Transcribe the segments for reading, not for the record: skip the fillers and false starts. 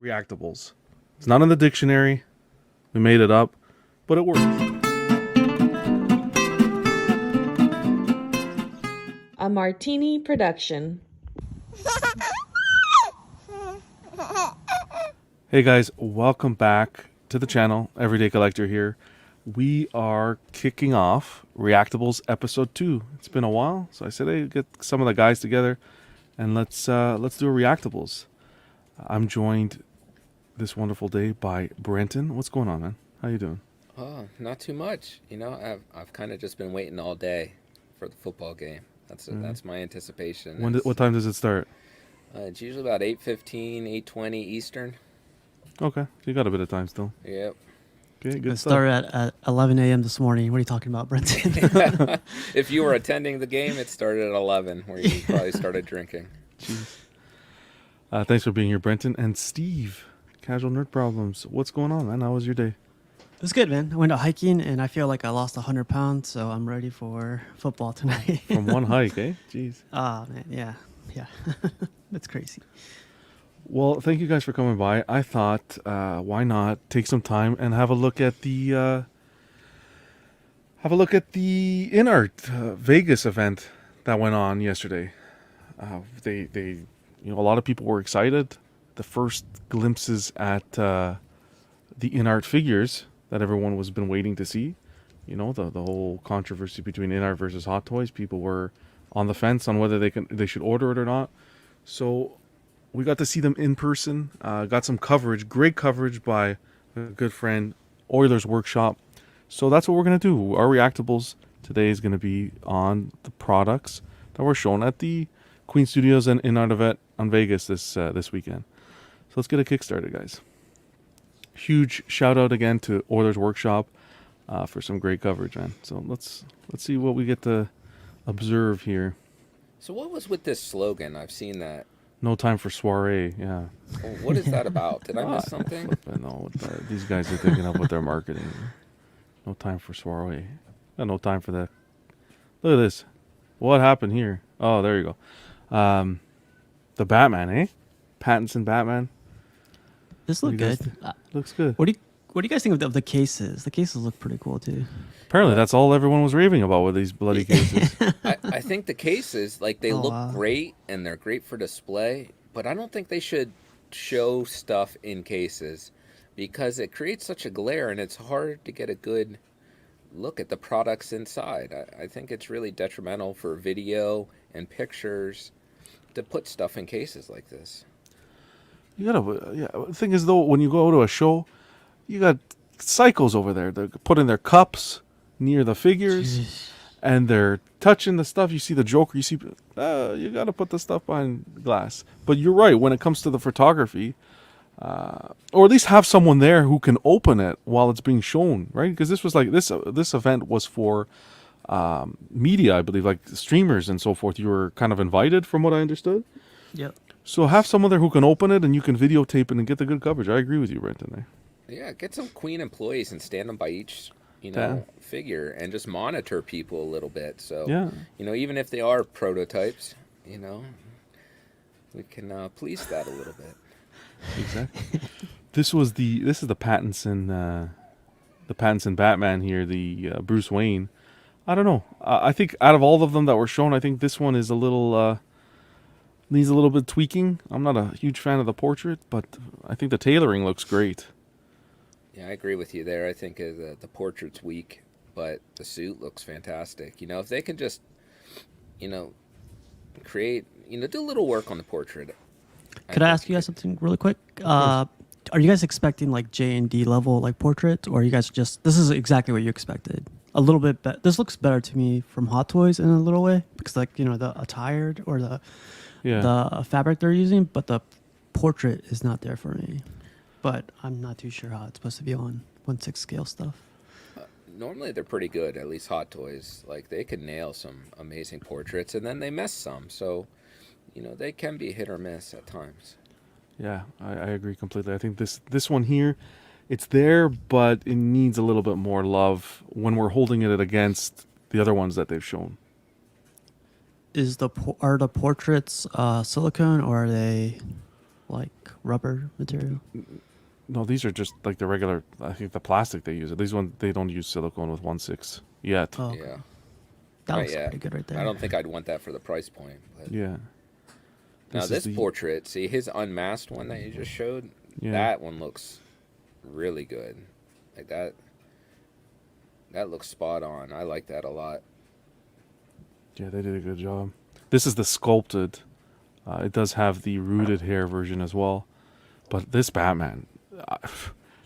Reactibles. It's not in the dictionary. We made it up, but it works. A Martini production. Hey guys, welcome back to the channel. Everyday Collector here. We are kicking off Reactibles episode 2. It's been a while, so I said, hey, get some of the guys together and let's do a Reactibles. I'm joined this wonderful day by Brenton. What's going on, man? How you doing? Oh, not too much. You know, I've kind of just been waiting all day for the football game. That's my anticipation. What time does it start? It's usually about 8:15, 8:20 Eastern. Okay, so you got a bit of time still. Yep. Okay, good It stuff. started at 11 a.m. this morning. What are you talking about, Brenton? If you were attending the game, it started at 11, where you probably started drinking. Jeez. Thanks for being here, Brenton. And Steve, Casual Nerd Problems. What's going on, man? How was your day? It was good, man. I went out hiking, and I feel like I lost 100 pounds, so I'm ready for football tonight. From one hike, eh? Jeez. Oh, man, yeah. That's crazy. Well, thank you guys for coming by. I thought, why not take some time and have a look at the InArt Vegas event that went on yesterday. A lot of people were excited. The first glimpses at the InArt figures that everyone was been waiting to see. You know, the whole controversy between InArt versus Hot Toys. People were on the fence on whether they should order it or not. So we got to see them in person. Got some coverage, great coverage by a good friend, Oilers Workshop. So that's what we're gonna do. Our Reactibles today is gonna be on the products that were shown at the Queen Studios and InArt event on Vegas this weekend. So let's get a kick started, guys. Huge shout out again to Oilers Workshop for some great coverage, man. So let's see what we get to observe here. So what was with this slogan? I've seen that. No time for soiree, yeah. Well, what is that about? Did I miss something? No, these guys are thinking of what they're marketing. No time for soiree. Got no time for that. Look at this. What happened here? Oh, there you go. The Batman, eh? Pattinson Batman. This looked good. Looks good. What do you guys think of the cases? The cases look pretty cool, too. Apparently, that's all everyone was raving about with these bloody cases. I think the cases, like, they look wow. great, and they're great for display, but I don't think they should show stuff in cases because it creates such a glare, and it's hard to get a good look at the products inside. I think it's really detrimental for video and pictures to put stuff in cases like this. The thing is, though, when you go to a show, you got psychos over there. They're putting their cups near the figures. Jeez. And they're touching the stuff. You see the Joker. You see, you got to put the stuff behind glass. But you're right. When it comes to the photography, or at least have someone there who can open it while it's being shown, right? Because this was like this event was for media, I believe, like streamers and so forth. You were kind of invited, from what I understood. Yep. So have someone there who can open it, and you can videotape it and get the good coverage. I agree with you, Brenton. There. Yeah, get some Queen employees and stand them by each, figure, and just monitor people a little bit. So, even if they are prototypes, we can police that a little bit. Exactly. This is the Pattinson Batman here, the Bruce Wayne. I don't know. I think out of all of them that were shown, I think this one is a little needs a little bit tweaking. I'm not a huge fan of the portrait, but I think the tailoring looks great. Yeah, I agree with you there. I think the portrait's weak, but the suit looks fantastic. If they can just, create, do a little work on the portrait. Could I ask you guys something really quick? Are you guys expecting like J&D level like portraits, or are you guys just this is exactly what you expected? A little bit better. This looks better to me from Hot Toys in a little way because the attired or the fabric they're using, but the portrait is not there for me. But I'm not too sure how it's supposed to be on 1/6 scale stuff. Normally they're pretty good, at least Hot Toys. Like, they can nail some amazing portraits, and then they miss some. So, they can be hit or miss at times. Yeah, I agree completely. I think this one here, it's there, but it needs a little bit more love when we're holding it against the other ones that they've shown. Are the portraits silicone, or are they like rubber material? No, these are just like the regular. I think the plastic they use. These ones they don't use silicone with 1/6 yet. Oh, okay. Yeah. That Not looks yet. pretty good right there. I don't think I'd want that for the price point. But Yeah. now is this the- portrait, see his unmasked one that you just showed. Yeah. That one looks really good. Like that. That looks spot on. I like that a lot. Yeah, they did a good job. This is the sculpted. It does have the rooted hair version as well, but this Batman,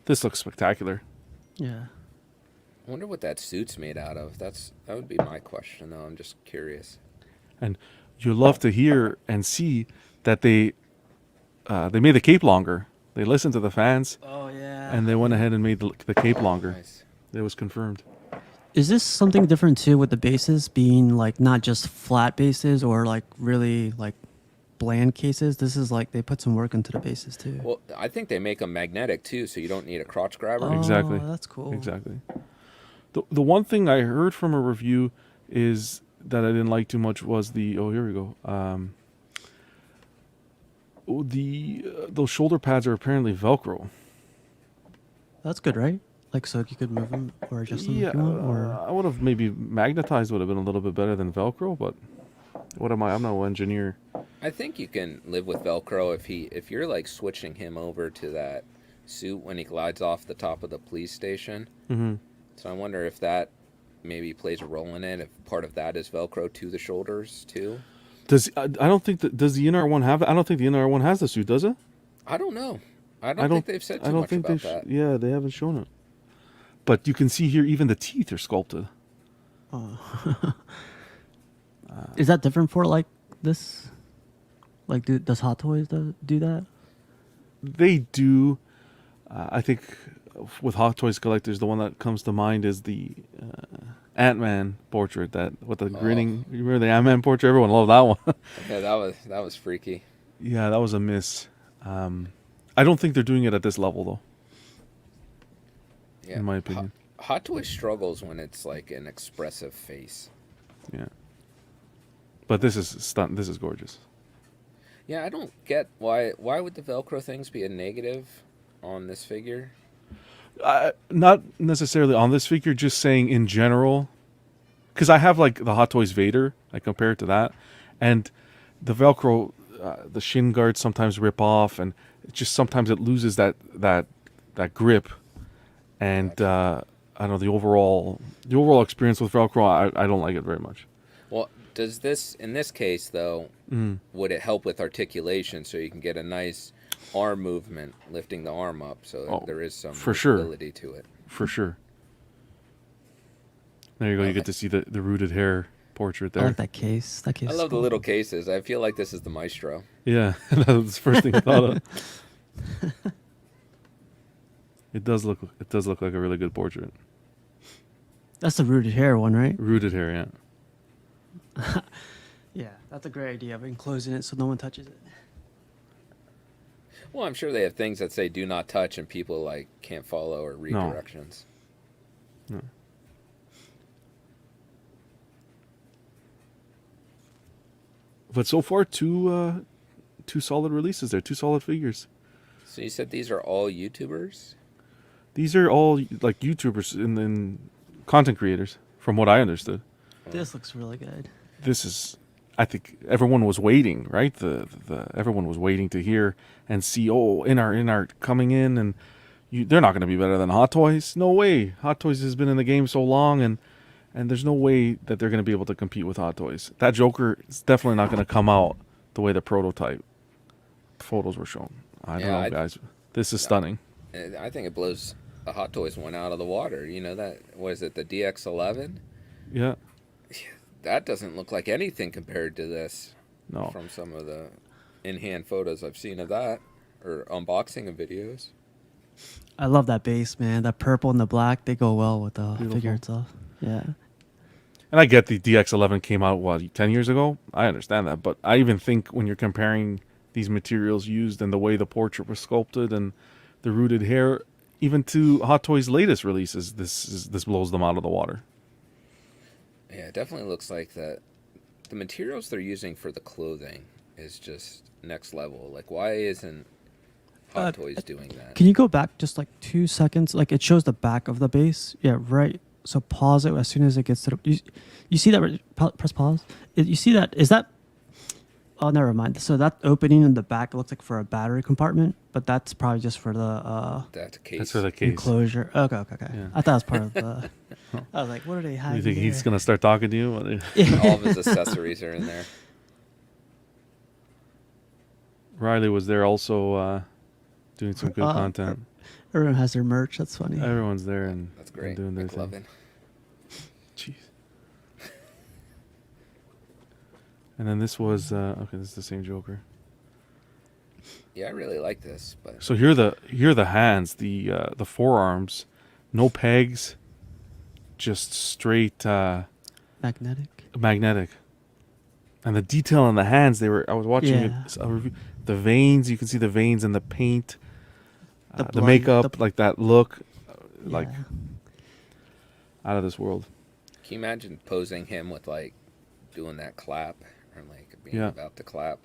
this looks spectacular. Yeah. I wonder what that suit's made out of. That would be my question, though. I'm just curious. And you love to hear and see that they made the cape longer. They listened to the fans Oh yeah. and they went ahead and made the cape longer. Nice. It was confirmed. Is this something different too with the bases being like not just flat bases or like really like bland cases? This is like they put some work into the bases too. Well, I think they make them magnetic too, so you don't need a crotch grabber. Oh, Exactly. that's cool. Exactly. The one thing I heard from a review is that I didn't like too much was here we go. Those shoulder pads are apparently Velcro. That's good, right? Like so you could move them or adjust them Yeah, if you want, or I would have maybe magnetized would have been a little bit better than Velcro, but what am I? I'm no engineer. I think you can live with Velcro if you're like switching him over to that suit when he glides off the top of the police station. Mm-hmm. So I wonder if that maybe plays a role in it. If part of that is Velcro to the shoulders too. I don't think that does the InArt one have that? I don't think the InArt one has the suit, does it? I don't know. I don't think they've said too much about that. Yeah, they haven't shown it. But you can see here, even the teeth are sculpted. is that different for like this? Like, does Hot Toys do that? They do. I think with Hot Toys collectors, the one that comes to mind is the Ant-Man portrait that with the grinning. You remember the Ant-Man portrait? Everyone loved that one. Yeah, that was freaky. Yeah, that was a miss. I don't think they're doing it at this level though. Yeah. In my opinion. Hot Toys struggles when it's like an expressive face. Yeah. But this is This is gorgeous. Yeah, I don't get why would the Velcro things be a negative on this figure? Not necessarily on this figure, just saying in general. Because I have like the Hot Toys Vader. I compare it to that, and the Velcro, the shin guards sometimes rip off, and sometimes it loses that grip. And I don't know, the overall experience with Velcro, I don't like it very much. Well, does this in this case though? Would it help with articulation so you can get a nice arm movement, lifting the arm up, so there is some ability to it? For sure. There you go. You get to see the rooted hair portrait there. I like that case. That case. I is love the cool. little cases. I feel like this is the Maestro. Yeah, that was the first thing I thought of. It does look like a really good portrait. That's the rooted hair one, right? Rooted hair, yeah. Yeah, that's a great idea of enclosing it so no one touches it. Well, I'm sure they have things that say "do not touch" and people like can't follow or read No. directions. No. But so far, two solid releases there, 2 solid figures. So you said these are all YouTubers? These are all like YouTubers and content creators, from what I understood. This looks really good. This is, I think everyone was waiting, right? Everyone was waiting to hear and see, InArt coming in, and they're not going to be better than Hot Toys. No way. Hot Toys has been in the game so long, and there's no way that they're going to be able to compete with Hot Toys. That Joker is definitely not going to come out the way the prototype photos were shown. I don't know, guys. This is stunning. I think it blows a Hot Toys one out of the water. You know that? What is it, the DX11? Yeah. That doesn't look like anything compared to this. No. From some of the in-hand photos I've seen of that, or unboxing of videos. I love that base, man. That purple and the black, they go well with the Beautiful. figure itself. Yeah. And I get the DX11 came out, 10 years ago? I understand that. But I even think when you're comparing these materials used and the way the portrait was sculpted and the rooted hair, even to Hot Toys' latest releases, this blows them out of the water. Yeah, it definitely looks like that. The materials they're using for the clothing is just next level. Like, why isn't Hot Toys doing that. Can you go back just like 2 seconds? Like it shows the back of the base. Yeah, right. So pause it as soon as it gets to the. You see that? Press pause. You see that? Is that? Oh, never mind. So that opening in the back looks like for a battery compartment, but that's probably just for the That's a case. That's for the case. enclosure. Okay. Yeah. I thought it was part of the. I was like, what are they hiding? You think he's there? gonna start talking to you? All of his accessories are in there. Riley was there also doing some good content. Everyone has their merch. That's funny. Everyone's there and That's great. and doing their thing. McLovin. Jeez. And then this was okay. This is the same Joker. Yeah, I really like this, but So here are the hands, the forearms, no pegs, just straight magnetic. And the detail on the hands, I was watching Yeah. a review, the veins, you can see the veins and the paint, The the blood, makeup, like that look, like Yeah. out of this world. can you imagine posing him with like doing that clap or like being Yeah. about to clap?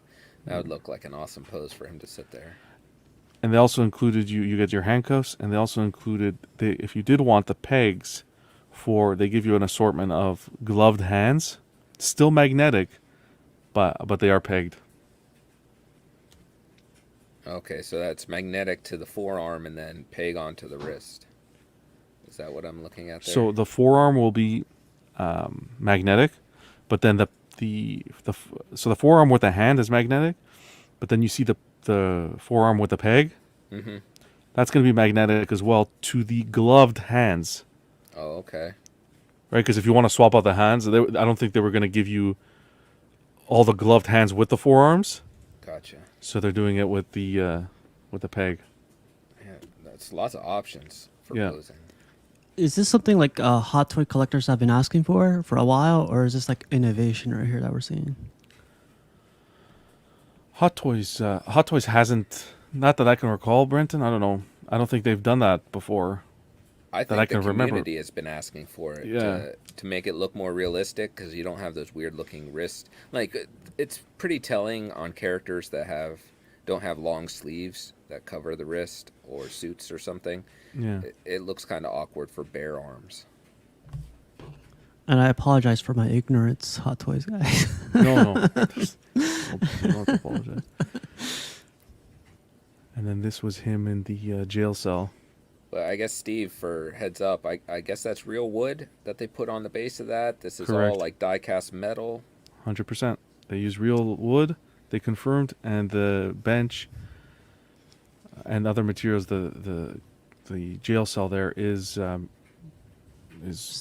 That would look like an awesome pose for him to sit there. And they also included you get your handcuffs, and they also included if you did want the pegs they give you an assortment of gloved hands, still magnetic, but they are pegged. Okay, so that's magnetic to the forearm and then peg onto the wrist. Is that what I'm looking at there? So the forearm will be magnetic, but then so the forearm with the hand is magnetic, but then you see the forearm with the peg. Mm-hmm. That's going to be magnetic as well to the gloved hands, Oh, okay. right? Because if you want to swap out the hands, I don't think they were going to give you all the gloved hands with the forearms, Gotcha. so they're doing it with the peg. Yeah, that's lots of options for Yeah. posing. Is this something like hot toy collectors have been asking for a while, or is this like innovation right here that we're seeing? Hot Toys hasn't, not that I can recall, Brenton. I don't know. I don't think they've done that before. I That think I can the remember. community has been asking for it Yeah. to make it look more realistic because you don't have those weird looking wrists. Like it's pretty telling on characters that don't have long sleeves that cover the wrist or suits or something. Yeah. It looks kind of awkward for bare arms. And I apologize for my ignorance, Hot Toys guys. No. You don't have to apologize. And then this was him in the jail cell. But I guess, Steve, for heads up, I guess that's real wood that they put on the base of that. This is Correct. all like die-cast metal. 100%. They use real wood, they confirmed, and the bench and other materials, the jail cell there is Steel?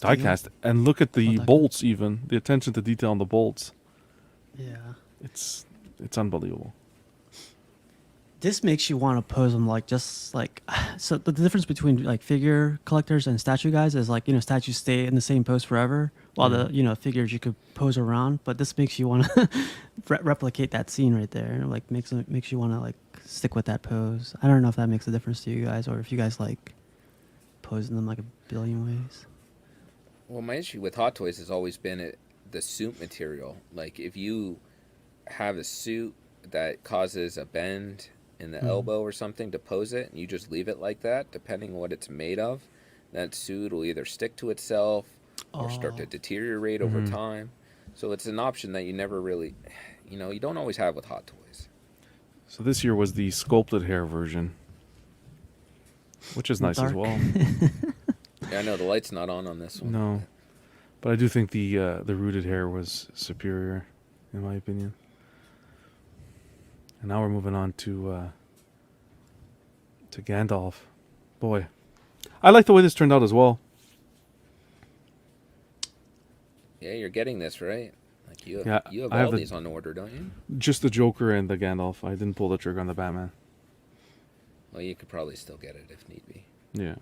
die-cast. And look at the die-cast. bolts even, the attention to detail on the bolts. Yeah. It's unbelievable. This makes you want to pose them so the difference between like figure collectors and statue guys is like, statues stay in the same pose forever while the figures you could pose around, but this makes you want to replicate that scene right there. Like makes you want to like stick with that pose. I don't know if that makes a difference to you guys or if you guys like posing them like a billion ways. Well, my issue with Hot Toys has always been the suit material. Like if you have a suit that causes a bend in the elbow or something to pose it, and you just leave it like that, depending on what it's made of, that suit will either stick to itself or start to deteriorate over time. So it's an option that you never really, you don't always have with Hot Toys. So this year was the sculpted hair version, which is nice as Dark. well. Yeah, I know the light's not on this one. No, but I do think the rooted hair was superior, in my opinion. And now we're moving on to Gandalf. Boy, I like the way this turned out as well. Yeah, you're getting this, right? Like you have, Yeah, you have I have all the- these on order, don't you? Just the Joker and the Gandalf. I didn't pull the trigger on the Batman. Well, you could probably still get it if need be. Yeah.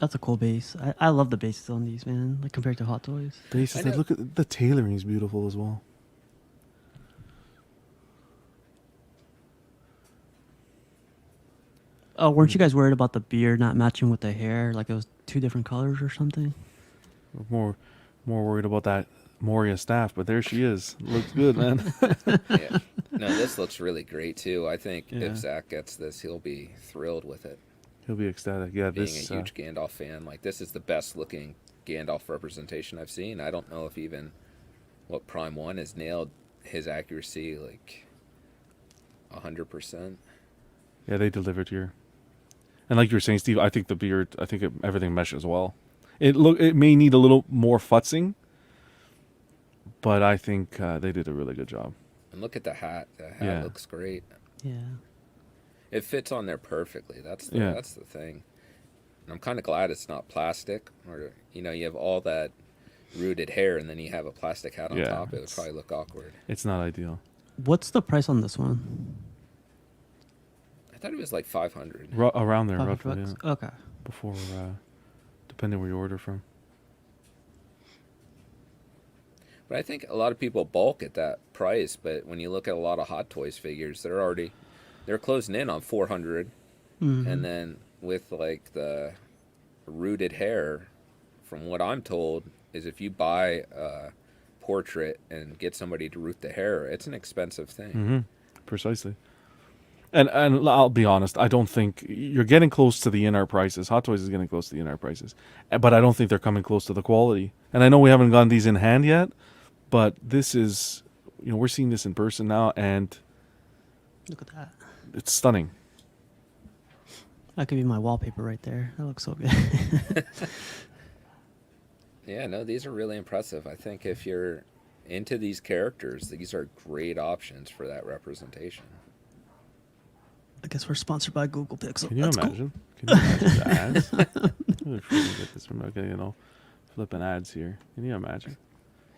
That's a cool base. I love the bases on these, man, like compared to Hot Toys. Bases, I know. look at the tailoring is beautiful as well. Oh, weren't you guys worried about the beard not matching with the hair? Like it was two different colors or something? More worried about that Moria staff, but there she is. Looks good, man. Yeah. No, this looks really great too. I think Yeah. if Zach gets this, he'll be thrilled with it. He'll be ecstatic. Yeah, Being this a huge Gandalf fan, like this is the best looking Gandalf representation I've seen. I don't know if even what Prime 1 has nailed his accuracy like 100%. yeah, they delivered here. And like you were saying, Steve, I think the beard, everything meshes well. It may need a little more futzing, but I think they did a really good job. And look at the hat. The hat Yeah. looks great. Yeah. It fits on there perfectly. That's Yeah. that's the thing. And I'm kind of glad it's not plastic, or you have all that rooted hair and then you have a plastic hat on Yeah, top. It would it's- probably look awkward. It's not ideal. What's the price on this one? I thought it was like 500. Around there, 500 roughly, bucks? yeah. Okay. Before, depending where you order from. But I think a lot of people balk at that price. But when you look at a lot of Hot Toys figures, they're closing in on 400, Mhm. and then with like the rooted hair, from what I'm told, is if you buy a portrait and get somebody to root the hair, it's an expensive thing. Mm-hmm. Precisely. And I'll be honest, I don't think you're getting close to the InArt prices. Hot Toys is getting close to the InArt prices, but I don't think they're coming close to the quality. And I know we haven't gotten these in hand yet, but this is, we're seeing this in person now, and Look at that. it's stunning. That could be my wallpaper right there. That looks so good. Yeah, no, these are really impressive. I think if you're into these characters, these are great options for that representation. I guess we're sponsored by Google Pixel. Can you That's cool. imagine? Can you imagine the ads? I'm really trying to get this from flipping ads here. Can you imagine?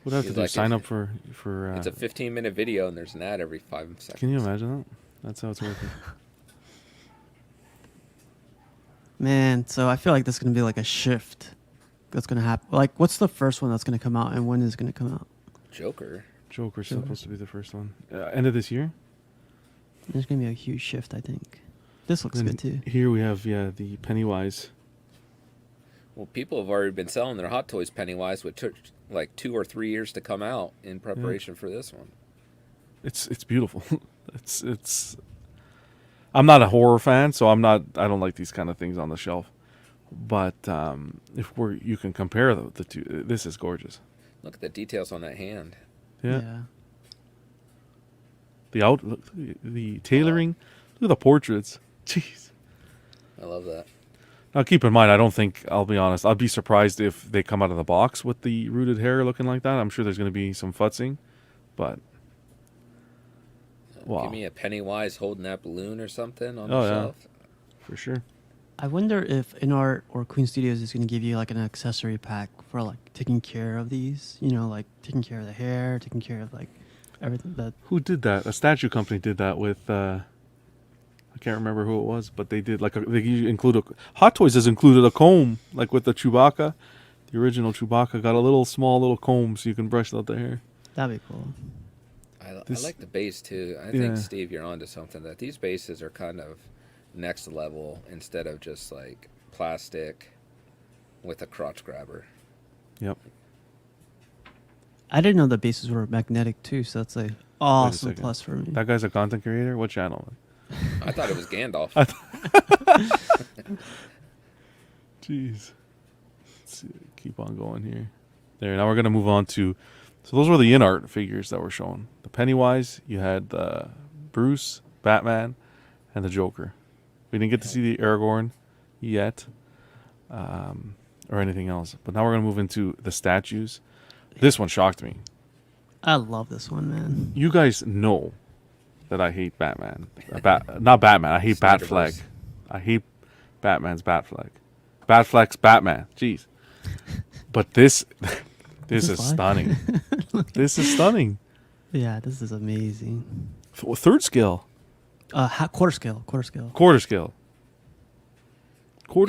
What do I have to It's do? like Sign if- up for. It's a 15-minute video and there's an ad every 5 seconds. Can you imagine that? That's how it's working. Man, so I feel like this is going to be like a shift that's going to happen. Like, what's the first one that's going to come out and when is it going to come out? Joker. Joker's Joker. supposed to be the first one. End of this year. There's going to be a huge shift, I think. This looks Then good too. Here we have the Pennywise. Well, people have already been selling their Hot Toys Pennywise, which took like 2 or 3 years to come out in preparation for this one. It's beautiful. it's. I'm not a horror fan, so I don't like these kind of things on the shelf. But if you can compare the two, this is gorgeous. Look at the details on that hand. Yeah. The tailoring. Look at the portraits. Jeez. I love that. Now keep in mind, I'll be honest, I'd be surprised if they come out of the box with the rooted hair looking like that. I'm sure there's going to be some futzing, but wow. Give me a Pennywise holding that balloon or something on Oh, the yeah. shelf. For sure. I wonder if InArt or Queen Studios is going to give you like an accessory pack for like taking care of these, like taking care of the hair, taking care of like everything that. Who did that? A statue company did that with, I can't remember who it was, but they did Hot Toys has included a comb, like with the Chewbacca. The original Chewbacca got a small little comb so you can brush out the hair. That'd be cool. I This- like the base too. I Yeah. think, Steve, you're onto something. That these bases are kind of next level instead of just like plastic with a crotch grabber. Yep. I didn't know the bases were magnetic too, so that's a awesome second. plus for me. That guy's a content creator? What channel? I thought it was Gandalf. Jeez. Let's see, keep on going here. There, now we're going to move on to... So those were the InArt figures that were shown. The Pennywise, you had Bruce, Batman, and the Joker. We didn't get to see the Aragorn yet, or anything else. But now we're going to move into the statues. This one shocked me. I love this one, man. You guys know that I hate Batman. Not Batman. I hate Snyderverse. Batfleck. I hate Batman's Batfleck. Batfleck's Batman. Jeez. But this is is fine. stunning. This is stunning. Yeah, this is amazing. Third scale. Quarter scale. Quarter scale. Quarter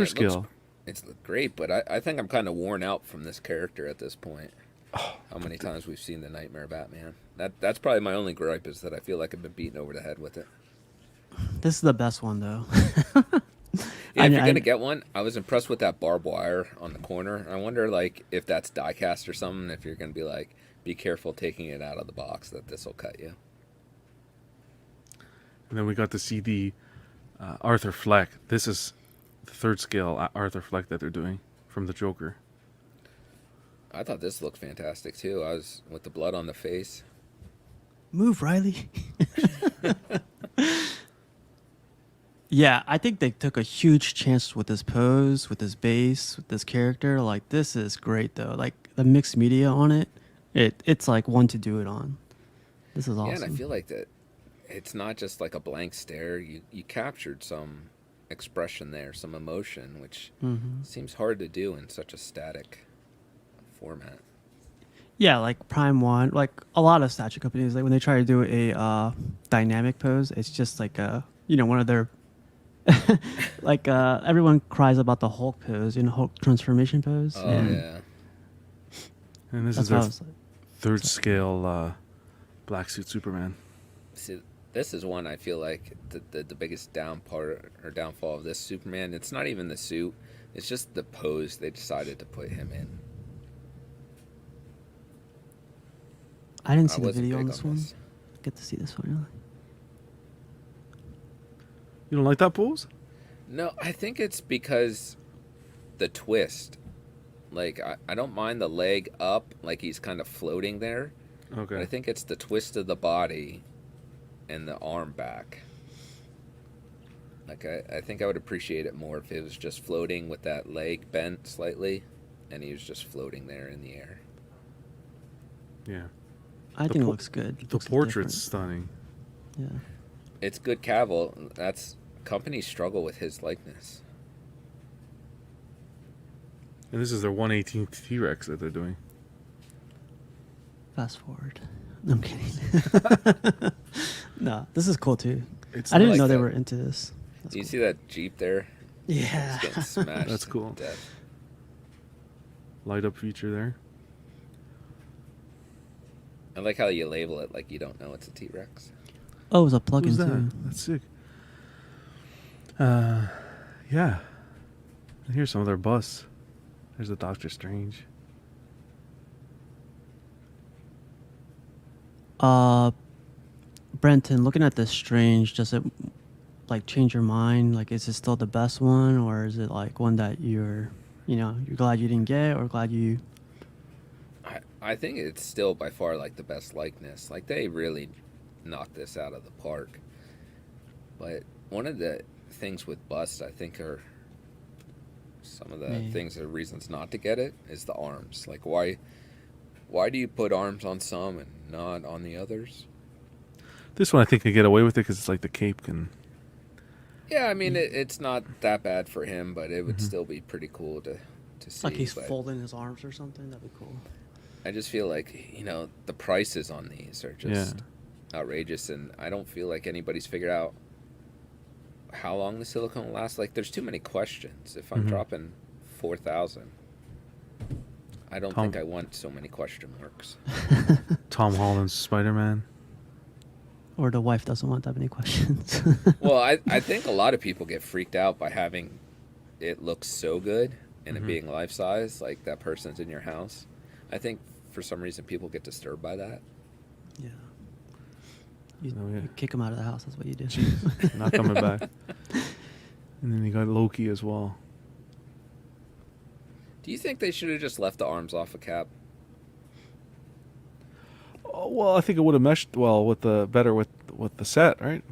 Yeah, it scale. looks- It's great, but I think I'm kind of worn out from this character at this point. How many times we've seen the Nightmare Batman? That's probably my only gripe, is that I feel like I've been beaten over the head with it. This is the best one though. Yeah, if you're gonna get one, I was impressed with that barbed wire on the corner. I wonder, like, if that's die cast or something. If you're gonna be like, be careful taking it out of the box that this will cut you. And then we got to see the Arthur Fleck. This is the third scale Arthur Fleck that they're doing from the Joker. I thought this looked fantastic too. I was with the blood on the face. Move, Riley. Yeah, I think they took a huge chance with this pose, with this base, with this character. Like, this is great though. Like the mixed media on it, it's like one to do it on. This is awesome. Yeah, and I feel like that it's not just like a blank stare. You captured some expression there, some emotion, which seems hard to do in such a static format. Yeah, like Prime One, like a lot of statue companies, like when they try to do a dynamic pose, it's just like one of their like everyone cries about the Hulk pose, Hulk transformation pose. Oh yeah. And this That's is their how it's like. third scale black suit Superman. See, this is one I feel like the biggest downfall of this Superman. It's not even the suit; it's just the pose they decided to put him in. I didn't see the wasn't video on big this on one. this. Get to see this one. Really. You don't like that pose? No, I think it's because the twist. Like, I don't mind the leg up, like he's kind of floating there. Okay. But I think it's the twist of the body and the arm back. Like, I think I would appreciate it more if it was just floating with that leg bent slightly and he was just floating there in the air. Yeah. I The think it por- looks good. The Looks portrait's different. stunning. Yeah. It's good Cavill. That's companies struggle with his likeness. And this is their 1/18th T-Rex that they're doing. Fast forward. No, I'm kidding. No, this is cool too. It's I didn't like know they that. were into this. That's Do you cool. see that Jeep there? Yeah. It's getting smashed. That's to cool. death. Light up feature there. I like how you label it like you don't know it's a T-Rex. Oh, it was a plugin Who's that? too. That's sick. Yeah. And here's some of their busts. There's the Doctor Strange. Brenton, looking at this Strange, does it like change your mind? Like, is it still the best one, or is it like one that you're glad you didn't get, or glad you? I think it's still by far like the best likeness. Like they really knocked this out of the park. But one of the things with busts, I think, are some of the things or reasons not to get it is the arms. Like why do you put arms on some and not on the others? This one I think could get away with it because it's like the cape can. Yeah, I mean it's not that bad for him, but it would still be pretty cool to see. Like he's but folding his arms or something. That'd be cool. I just feel like the prices on these are just outrageous, and I don't feel like anybody's figured out how long the silicone will last. Like there's too many questions. If I'm dropping 4,000, I don't think I want so many question marks. Tom Holland's Spider-Man. Or the wife doesn't want that many questions. Well, I think a lot of people get freaked out by having it look so good and it being life size, like that person's in your house. I think for some reason people get disturbed by that. Yeah. You, Oh, yeah. you kick him out of the house. That's what you do. Not coming back. And then you got Loki as well. Do you think they should have just left the arms off a Cap? Oh, well, I think it would have meshed well with the set, right?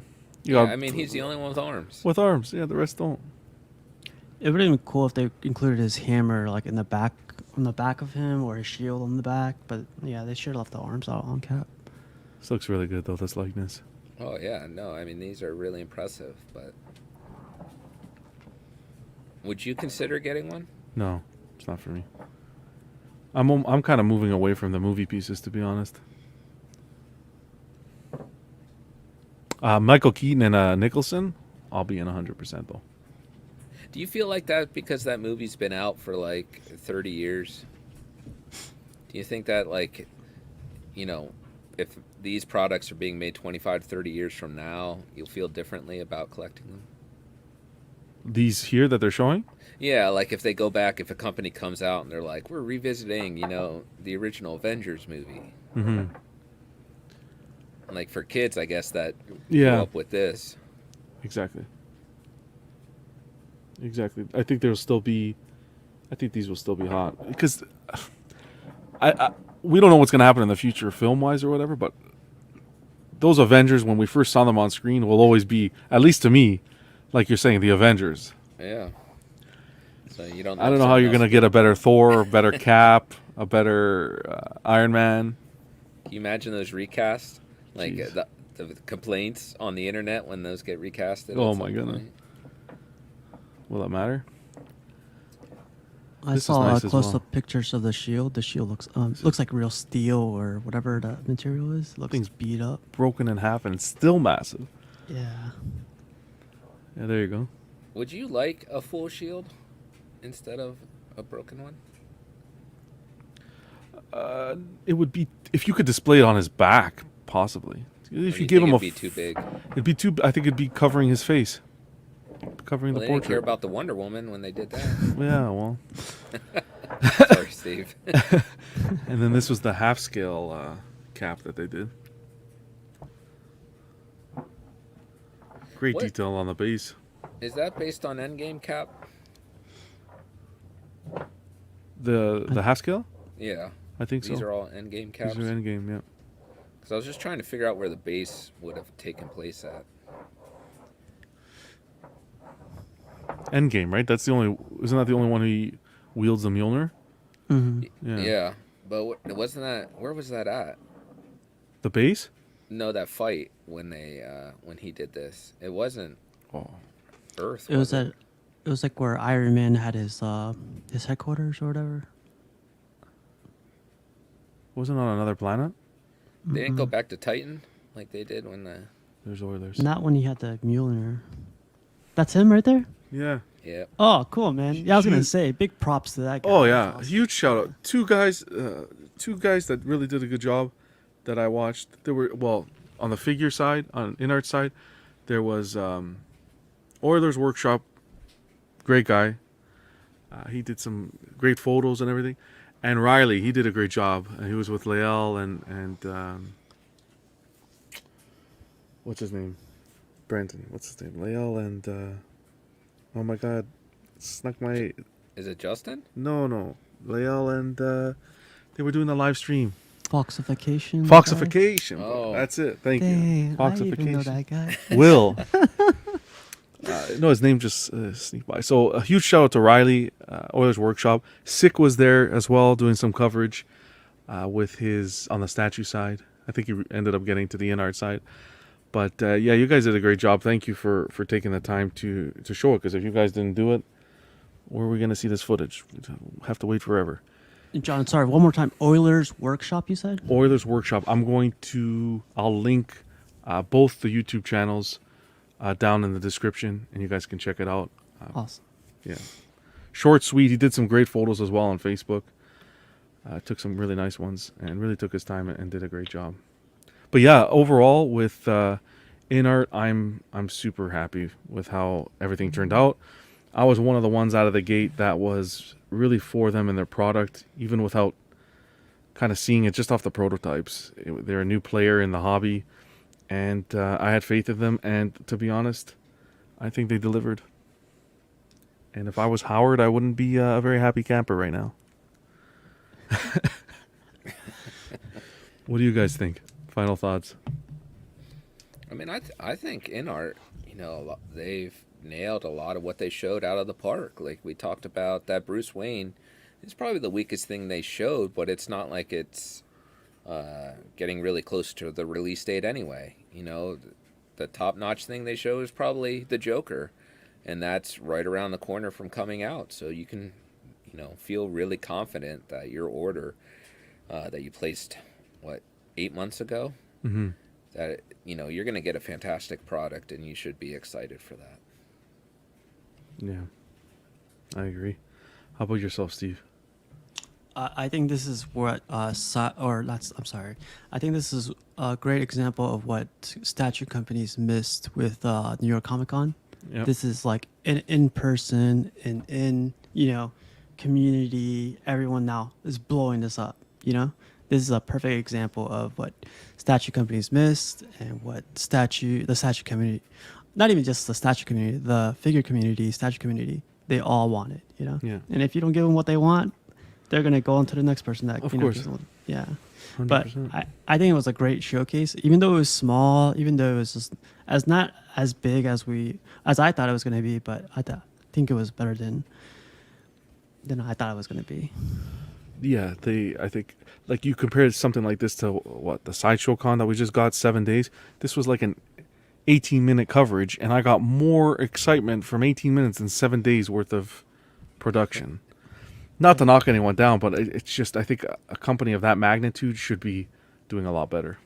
You Yeah, got- I mean he's the only one with arms. with arms. Yeah, the rest don't. It would have been cool if they included his hammer like in the back, on the back of him, or his shield on the back. But yeah, they should have left the arms out on Cap. This looks really good though. This likeness. Oh yeah, no, I mean these are really impressive, but would you consider getting one? No, it's not for me. I'm kind of moving away from the movie pieces, to be honest. Michael Keaton and Nicholson, I'll be in 100% though. Do you feel like that because that movie's been out for like 30 years? Do you think that like, if these products are being made 25 to 30 years from now, you'll feel differently about collecting them? These here that they're showing. Yeah, like if they go back, if a company comes out and they're like, we're revisiting, the original Avengers movie. Mm-hmm. Like for kids, I guess that Yeah. grew up with this. Exactly. I think these will still be hot because we don't know what's going to happen in the future film wise or whatever, but those Avengers, when we first saw them on screen, will always be, at least to me, like you're saying, the Avengers. Yeah. So you don't. I don't know how you're going to get a better Thor, a better Cap, a better Iron Man. Can you imagine those recasts? Like Jeez. the complaints on the internet when those get recasted. Oh at my some goodness. point. Will that matter? I This is saw nice as close-up well. pictures of the shield. The shield looks like real steel or whatever that material is. It looks Thing's beat up. Broken in half and still massive. Yeah. Yeah, there you go. Would you like a full shield instead of a broken one? It would be if you could display it on his back, possibly. Or If do you give him it'd be too big. it'd be too. I think it'd be covering his face, covering Well, the they didn't care portrait. about the Wonder Woman when they did that. Yeah, well, Sorry, Steve. and then this was the half scale cap that they did. Great What? detail on the base. Is that based on Endgame Cap? The half scale. Yeah. I think These so. are all Endgame caps. These are Endgame, yeah. Because I was just trying to figure out where the base would have taken place at. Endgame, right? That's the only. Isn't that the only one who wields the Mjolnir? Hmm. Yeah. Yeah. But wasn't that... Where was that at? The base. No, that fight when he did this. It wasn't Oh. Earth. It was it? at. It was like where Iron Man had his headquarters or whatever. Wasn't on another planet. They didn't go back to Titan like they did when the... There's Oilers. Not when he had the Mjolnir. That's him right there. Yeah. Yeah. Oh, cool, man. Yeah, I was gonna Huge- say big props to that guy. Oh That's yeah, awesome. huge shout out. Two guys that really did a good job that I watched. There were on the figure side, on InArt side, there was Oilers Workshop, great guy. He did some great photos and everything. And Riley, he did a great job. He was with Lael and what's his name? Brandon. What's his name? Lael and oh my God, snuck my Is it Justin? no. Lael and they were doing the live stream. Foxification. Foxification. Oh. That's it. Thank Dang, you. I didn't even know Foxification. that guy. Will. No, his name just sneaked by. So a huge shout out to Riley, Oilers Workshop. Sick was there as well, doing some coverage with his on the statue side. I think he ended up getting to the InArt side. But yeah, you guys did a great job. Thank you for taking the time to show it. Because if you guys didn't do it, where are we going to see this footage? We'd have to wait forever. John, sorry, one more time. Oilers Workshop, you said? Oilers Workshop. I'll link both the YouTube channels down in the description, and you guys can check it out. Awesome. Yeah, short, sweet. He did some great photos as well on Facebook. Took some really nice ones, and really took his time and did a great job. But yeah, overall with InArt, I'm super happy with how everything turned out. I was one of the ones out of the gate that was really for them and their product, even without kind of seeing it just off the prototypes. They're a new player in the hobby, and I had faith in them. And to be honest, I think they delivered. And if I was Howard, I wouldn't be a very happy camper right now. What do you guys think? Final thoughts? I mean, I think InArt, they've nailed a lot of what they showed out of the park. Like we talked about, that Bruce Wayne is probably the weakest thing they showed, but it's not like it's getting really close to the release date anyway. The top-notch thing they show is probably the Joker, and that's right around the corner from coming out. So you can, feel really confident that your order that you placed, 8 months ago, Mm-hmm. that you're going to get a fantastic product, and you should be excited for that. Yeah, I agree. How about yourself, Steve? I think this is what I'm sorry. I think this is a great example of what statue companies missed with New York Comic Con. Yep. This is like an in person and in, community. Everyone now is blowing this up, This is a perfect example of what statue companies missed and what the statue community, not even just the statue community, the figure community, statue community, they all want it, Yeah. And if you don't give them what they want, they're going to go on to the next person that, Of course. yeah. 100%. But I think it was a great showcase, even though it was small, even though it was just as not as big as I thought it was going to be, but I think it was better than I thought it was going to be. Yeah, I think, like, you compared something like this to what, the Sideshow Con that we just got 7 days. This was like an 18-minute coverage, and I got more excitement from 18 minutes than 7 days worth of production. Not to knock anyone down, but it's just, I think a company of that magnitude should be doing a lot better.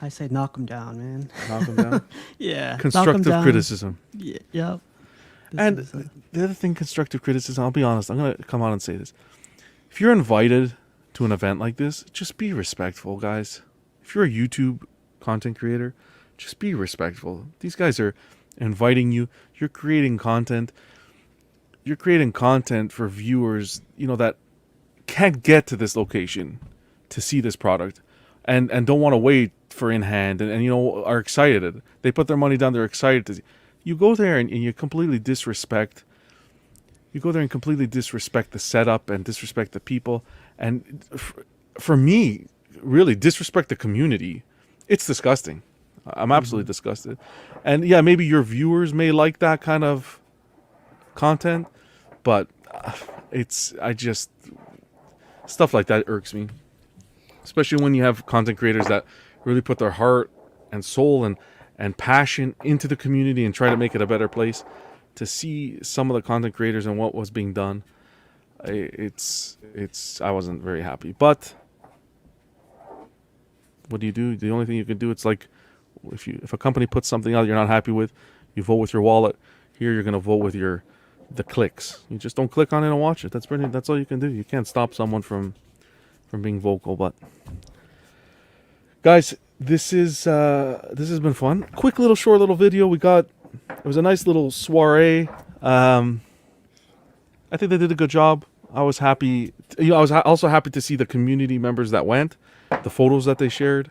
I say knock them down, man. Knock them down. Yeah. knock 'em Constructive down. criticism. Yeah. Yep. And the other thing, constructive criticism, I'll be honest, I'm going to come out and say this. If you're invited to an event like this, just be respectful, guys. If you're a YouTube content creator, just be respectful. These guys are inviting you. You're creating content. You're creating content for viewers, that can't get to this location to see this product and don't want to wait for in hand and are excited. They put their money down. They're excited to see. You go there and you completely disrespect. You go there and completely disrespect the setup and disrespect the people. And for me, really disrespect the community. It's disgusting. I'm absolutely disgusted. And yeah, maybe your viewers may like that kind of content, but stuff like that irks me. Especially when you have content creators that really put their heart and soul and passion into the community and try to make it a better place. To see some of the content creators and what was being done, I wasn't very happy. But what do? The only thing you can do, it's like if a company puts something out you're not happy with, you vote with your wallet. Here you're gonna vote with the clicks. You just don't click on it and watch it. That's brilliant. That's all you can do. You can't stop someone from being vocal. But guys, this has been fun. Quick short little video. It was a nice little soiree. I think they did a good job. I was happy. I was also happy to see the community members that went, the photos that they shared.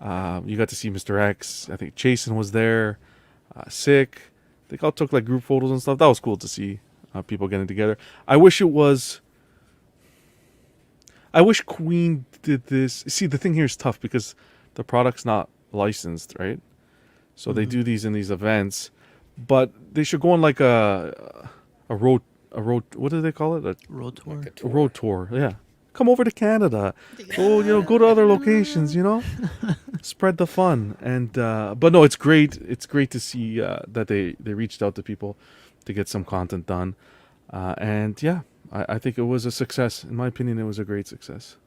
You got to see Mr. X. I think Jason was there. Sick. They all took like group photos and stuff. That was cool to see people getting together. I wish Queen did this. See, the thing here is tough because the product's not licensed, right? So they do these in these events, but they should go on like a road. What do they call it? Road tour. Like A road tour. Yeah. Come over to Canada. Go to other locations. Spread the fun. And but no, it's great. It's great to see that they reached out to people to get some content done. And yeah, I think it was a success. In my opinion, it was a great success.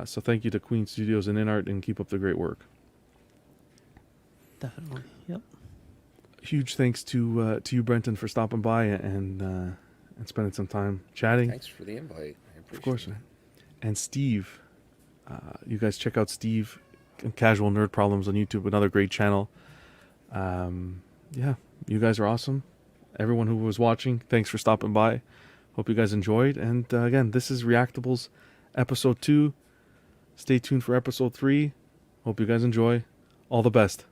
So thank you to Queen Studios and InArt, and keep up the great work. Definitely. Yep. Huge thanks to you, Brenton, for stopping by and spending some time chatting. Thanks for the invite. I appreciate Of course, it. man. And Steve, you guys check out Steve and Casual Nerd Problems on YouTube, another great channel. Yeah, you guys are awesome. Everyone who was watching, thanks for stopping by. Hope you guys enjoyed. And again, this is Reactibles episode 2. Stay tuned for episode 3. Hope you guys enjoy. All the best.